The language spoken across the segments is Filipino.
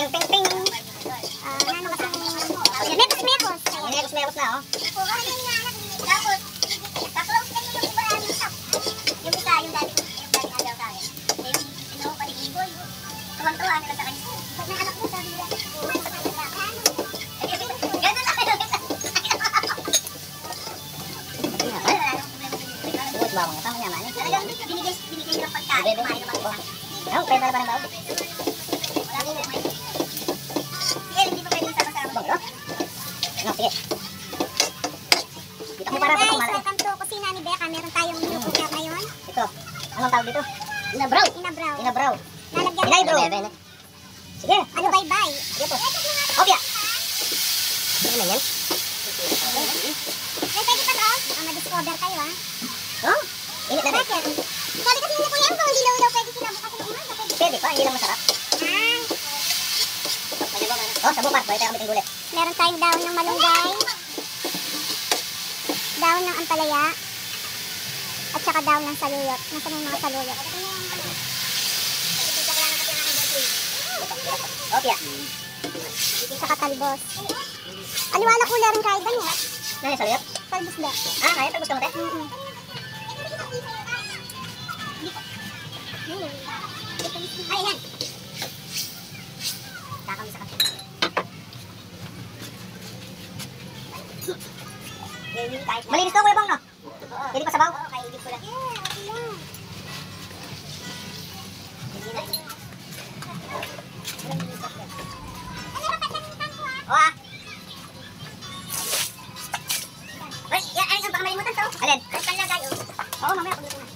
Ping, ping, ping. Ano kasi mekos-mekos. Mekos-mekos na, oh. Tapos, tapos yung iba yung top. Yung isa, yung dati agaw tayo. Yung inuho pa ni Iboy. Tuwang-tuwa nila sa kanya. Pag may anak mo, sabi nila. Ganun na kayo. Bukas ba mga tao yaman? Talagang binigay nilang pagkain. Kumain naman ito. Oh, pwede pala daw. Wala din may. Sige, hindi pa pwede sama-sama. Banglo? No, sige. Kita mo para sa kumain. Welcome to kusina ni Becca. Meron tayong new cooker ngayon. Ito. Anong tawag dito? Inabraw. Inabraw. Inabraw. Lalagyan Inabraw. Sige. Ano, bye-bye. Sige po. Opya. Ano naman yan? May pwede pa daw. Ma-discover kayo, ha? Oh? Init na rin. Bakit? Sabi kasi nila kuya, kung hindi daw pwede sila bukas ng umaga. Pwede pa, hindi lang masarap. Oh, sa bukas. Balik tayo kami tinggulit. Meron tayong dahon ng malunggay. Dahon ng ampalaya. At saka dahon ng saluyot. Nasaan yung mga saluyot? Opya. Saka talbos. Aliwala ko rin kahit ba niya? Ano yung saluyot? Talbos ba? Ah, kaya talbos ka mo tayo? Ay, yan. Kakami sa kasi. Malinis ka, Kuya Bang, no? Pwede pa sabaw? Oo, kailip ko lang. Oo, ah. Ay, yan, ay, baka malimutan to. Alin? Ay, panlagay, oh. Oo, mamaya pagluto na.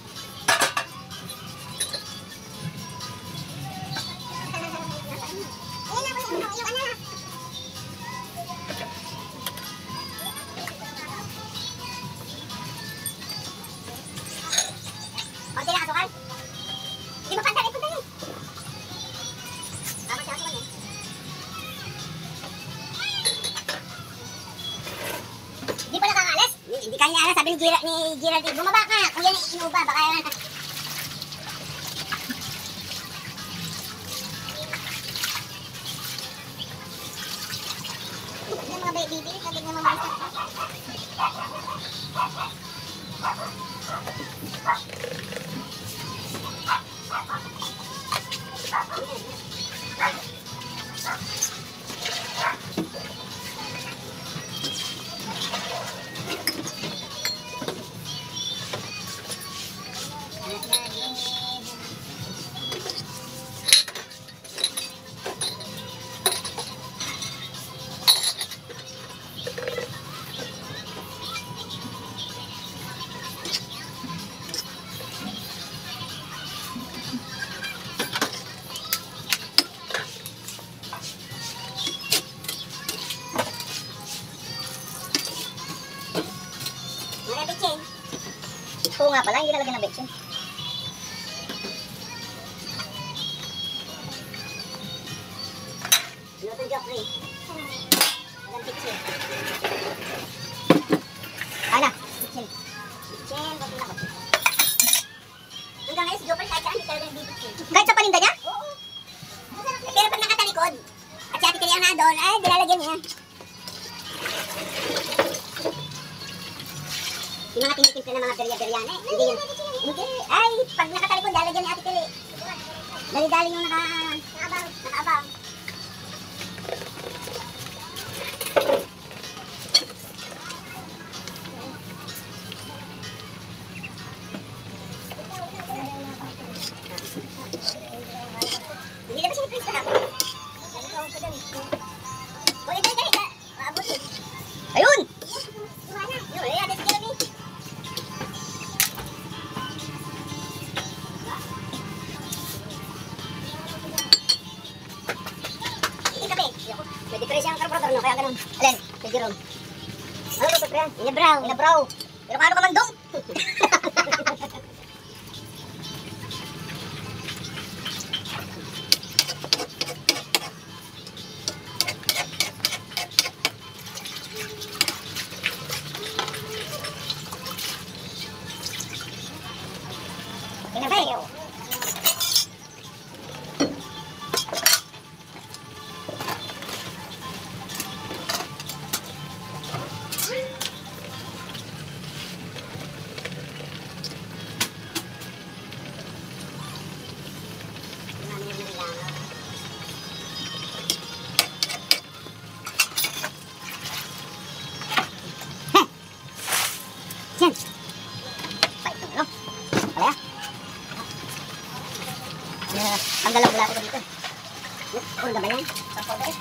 Konti lang asukal. Hindi mo pantalin ko tayo. Tama siya asukal eh. Hindi pa nakakalas? Hindi kanya alas. Sabi ni Gerald, bumaba ka. Kung yan ay inuba, baka yan. Yung mga baby, sabi niya mga isa. Oo nga pala, hindi nalagyan ng betchin. Luto Joffrey. Walang kitchen. Ana, Kitchen. Kitchen, wag na ako. Hanggang ngayon si Joffrey kahit saan hindi talaga nag-kitchen. kahit sa paninda niya? Oo. Pero pag nakatalikod, at si Ate Kali ang nandun, ay, dilalagyan niya. Yung mga tinitimple na mga berya-beryana eh. Hindi yun. Hindi. Ay, pag nakatalikod, lalagyan ni Ate Kali. Dali-dali yung nakaabang. Hindi na ba siya ni Prince kahapon? Uy, dali. Maabot yun. Ayun! Yun, ay, Ate Kali. Pwede pre siyang karburador, no? Kaya ganun. Alin? Kay Jerome. Ano to, pre? Inabraw. Inabraw. Pero paano ka man dong? Inabraw. Ang galaw bulate ko dito. Puro ba yan? Sampo ba eh?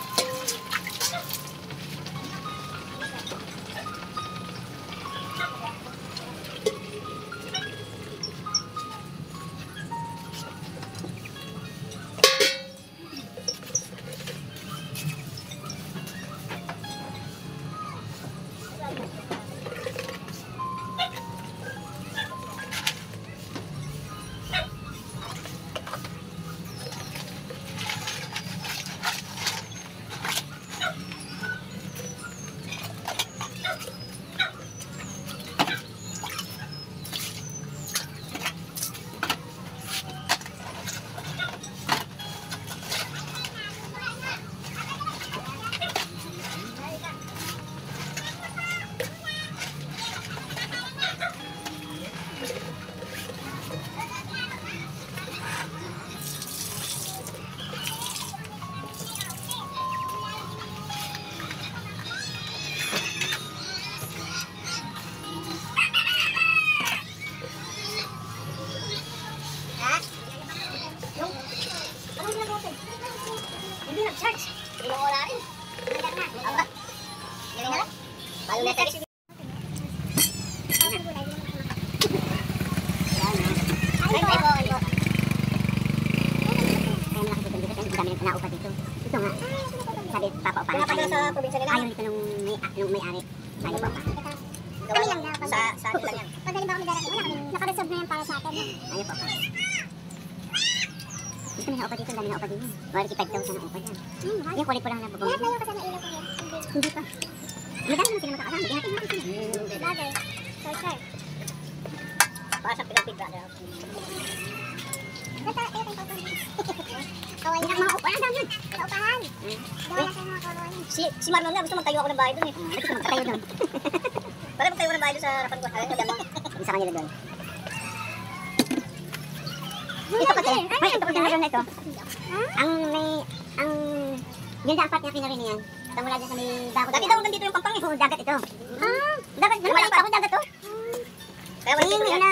Hindi nag-charge. Ilang oras rin. Galing na. Galing na lang. Bago na text. Naupa dito. Ito nga. Sabi, papaupa. Ayaw sa probinsya nila. Ayaw dito nung may-ari. Ayaw pa. Kami lang na. Sa atin lang yan. Pag halimbawa may darating, wala kami. Nakareserve na yan para sa atin. Ayaw pa. Dito may naupa dito. Dami naupa dito. 45,000 na upa dyan. Yung kulit ko lang na babong. Lahat na yung kasama ilaw ko yan. Hindi pa. Madami naman sila makakasama. Hindi natin natin sila. Bagay. Sure. Para sa Pinoy brother. Basta, tayo tayo paupahan. Kaway na. Mga upa na dami yun. Paupahan. Gawa na tayo mga kawain. Si Marlon nga, gusto magtayo ako ng bahay doon eh. Gusto ko magkatayo doon. Para magtayo ako ng bahay doon sa harapan ko. Alam mo, Isa sa kanila doon. Ito kasi. May ito kasi meron na ito. Ang ganda ang part niya kinarin niyan. Ito mula dyan sa may dagat. dati daw nandito yung pampang eh. Oo, dagat ito. Dagat. Ano ba ako dagat to? Kaya wala Ayun, dito yun yan. na.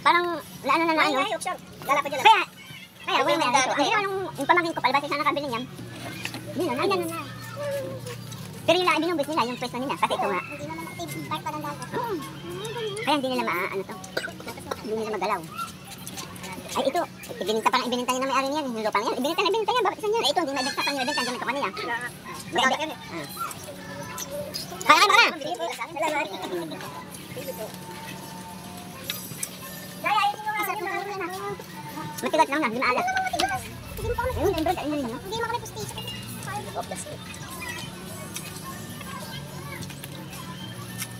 Parang, ano na Ay, ano. ay, option. Gala pa dyan. Kaya, wala may ano. Ang ginawa yung pamangkin ko, palabas siya nakabili niyan. Yun na, ganun na. Pero yung binubis nila, yung pwesto nila. Kasi ito nga. Hindi naman active part pa ng dagat. Kaya hindi nila ano to. Hindi nila magalaw. Ay, ito. Ibininta pa lang, ibininta niya na may-ari niyan. Yung lupa niyan. Ibininta niya. Bakit isa niya? Ay, ito, hindi na-ibigta pa niya. Ibigta niya ito kanila. Madami yan eh. Kaya ka na! Salamat. Gaya, ayun yung Masarap na kayo na. Matigat lang na, hindi maalat. Hindi mo pa kami. Ayun, ayun, ayun, ayun, ayun. Hindi mo kami prestige. Off the street.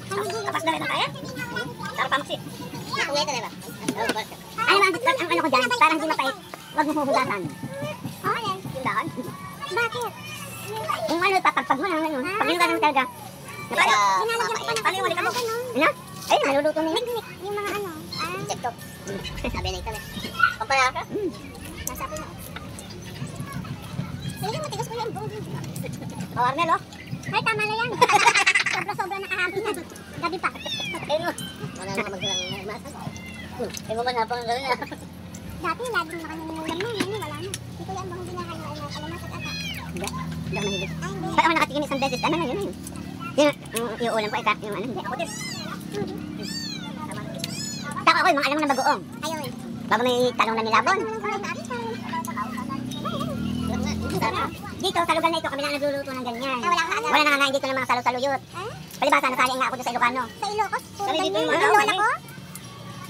Ano yung Tapos na rin ang kaya? Tara pa maksi. Nakuweta na ba? Ay, ang ano ko dyan, parang di mapait. Huwag mo huhugasan. Oh, yan. Yung daan. Bakit? Kung ano, papagpag mo lang, ano. Pag hinugasan mo talaga. Paano yung walik mo? Ano? Ayun, naluluto na yun. Yung mga ano. Check to. Sabi na ito eh. Pampaya ka? Nasa akin na. Sige, matigas ko yan. Oh, Arnel oh. Ay, tama na yan. Sobra-sobra nakahapon na. Gabi pa. Ayun mo. Wala na magsilang masa. Ay mo man hapang ang gano'n Dati, laging nakanimulam na. Ngayon, wala na. Ito yan bang hindi nakagawa na alamas at ata. Hindi, hindi ako mahilig. Ay, hindi. Pag ako nakatikim isang beses, ano na yun, yun. Yung ulam ko, yung ano, hindi. Ako din. Taka ako, yung mga alam mo na bagoong. Ayun. Bago may talong na nilabon. Dito, sa lugar na ito, kami lang nagluluto ng ganyan. Ay, wala ka agad. Wala na nga dito ng mga salo-saluyot. Eh? Palibasa, nasali nga ako doon sa Ilocano. Sa Ilocos, puro Kami dito ganyan. yung Yung mga lola tao, ko.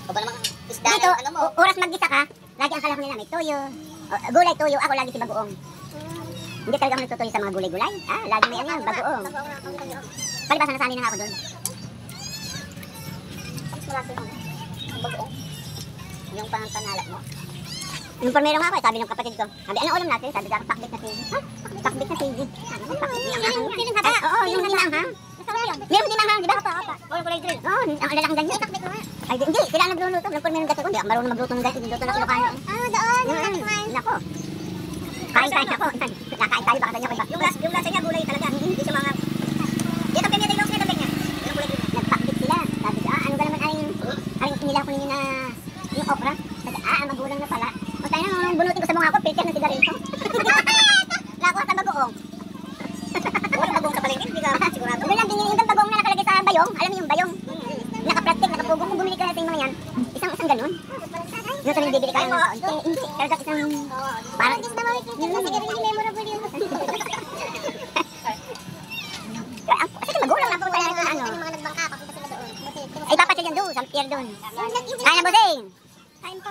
O ba namang isda Dito, na ano mo? oras mag-isa ka, lagi ang kalahok nila may toyo. Gulay, toyo, ako lagi si bagoong. Hindi talaga ako nagtutuloy sa mga gulay-gulay. Lagi may ano, bagoong. Palibasa, nasali na nga ako doon. Tapos malasa yung ano? Ang bagoong. Yung pananalat mo. Yung primero nga ako, sabi ng kapatid ko, sabi, ano ulam natin? Sabi, dapat pakbit na sili. Ha? Pakbit na sili. Feeling haba. Oo, yung hindi maanghang. Masarap yun. Meron hindi maanghang, di ba? O yung kulay green. Oo, ang lalakang ganyan. Takbit mo nga. Ay, hindi, sila ang nagluluto. Lang meron gato ko. Hindi ako marunong magluto ng gato. Niluto ng Ilocano. Doon. Nako. Kain-kain ako. Nakain tayo, baka ganyan ko iba. Yung lasa niya gulay talaga. Hindi siya mga... Dito kanya tayo yung tabig niya. Yung kulay green. Nagpakbit sila. Sabi ko, ano ba naman aring nila ko ninyo na yung okra. Sabi, magulang na pala. O tayo na, nung bunutin ko sa mukha ko, filter ng sigarilyo. Nakuha sa bagoong. Wala bagong sa palengke, hindi ka sigurado. Doon lang binili yung bagoong na nakalagay sa bayong. Alam mo yung bayong? Naka-plastic, nakapugong. Kung bumili ka natin yung mga yan, isang ganun. Yung sabi bibili ka ng hindi. Pero dapat isang parang Hindi na mawikit yung sigarilyo memorable yun. Sige, magulang na po tayo ng ano. Yung mga nagbangka, papunta sila doon. Ay, papatid yan doon, sa pier doon. Kaya na, bossing! Kain pa.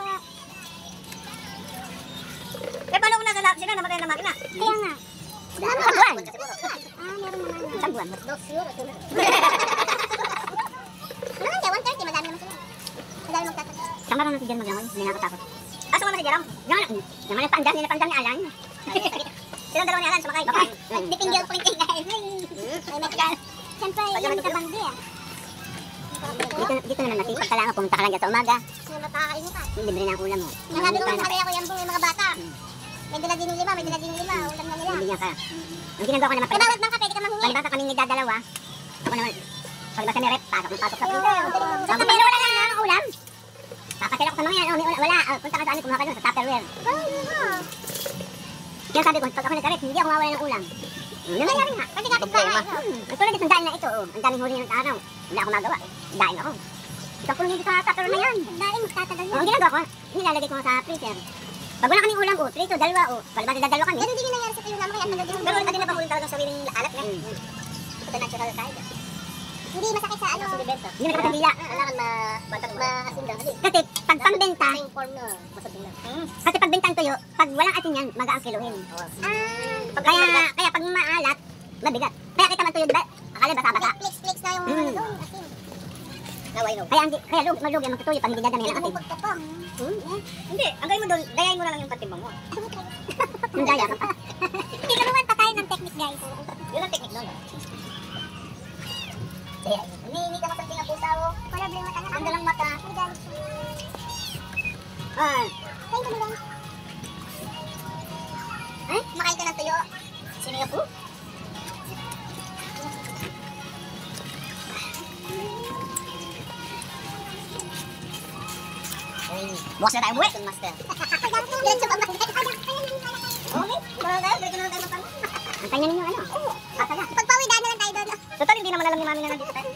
Eh, paano kung nasa sila namatay na makina? Kaya nga. Sagwan! Meron naman. Sagwan. Siguro. Ano nga, 1:30, madami naman sila. Madami magtatanong. Saan marunong si Jan maglangoy? Hindi nakakatakot. Ah, sumama si Jerome. Naman ang pandam, nilapandam ni Alan. Silang dalawa ni Alan, sumakay. Ditinggil point eh guys. May metal. Siyempre, yan sa banggi ah. Dito naman natin, pagkala pumunta ka lang dyan sa umaga. May matakain ka. Libre na ang ulam mo. Nasabi ko sa kaya ko yan yung mga bata. May dala din yung lima, ulam na nila. Bibigyan ka. Ang ginagawa ko naman, Kaya bawat bangka, pwede ka manghingi. palibasa kaming nagdadalawa. Ako naman, palibasa may rep, pasok sa Oo, pinto. pero Pero wala na ang ulam. Papatira ko sa mga yan, wala. Punta ka sa ano, kumuha ka doon sa Tupperware. Kaya sabi ko, pag ako nagkaret, hindi ako mawala ng ulam. Nangyayari nga. Kasi kapit bahay. Ang tulad itong daing na ito, ang daming huli ng araw. Wala akong magawa. Daing ako. Ikaw kulong dito sa Tupperware na yan. Dahil magtatagal Ang ginagawa ko, nilalagay ko sa freezer. Pag wala kaming ulam, prito, dalawa, palibasa dadalawa kami. Ganun din yung nangyari sa tuyo naman kaya tagal din. Pero hindi na pa talagang sabihin alat na. Ito natural tayo. Hindi masakit sa ano. Hindi na kapatila. Kailangan maasin daw. Kasi pag pambenta, Form na. Masakit na. kasi pagbenta ang tuyo, pag walang asin yan, magaang kiluhin. Kaya pag maalat, mabigat. Kaya kita man tuyo, diba? Akala basa-basa. Flex na yung ano doon. Asin. Naway no. Kaya malugi ang magtutuyo pag hindi dadamihan ng asin. Bubog ka pa. Hindi, ang gawin mo doon, dayain mo na lang yung patimbang mo. Ang daya ka pa. Tinulungan pa tayo ng technique guys. Yun ang technique doon. Hindi ka masakting ang pusa mo. Wala blame mata na. Ang dalang mata. May galit siya. Ah. Kain ka na lang. Eh? Makain ka ng tuyo. Sino yung po? Bukas na tayo buwi. Master. Diretso pa ba? Okay, barangay, dito na lang tayo magtanong. Antayin na ninyo ano. Pasa na. Pagpawi, daan na lang tayo doon. Total, hindi naman alam ni mami na nandito tayo.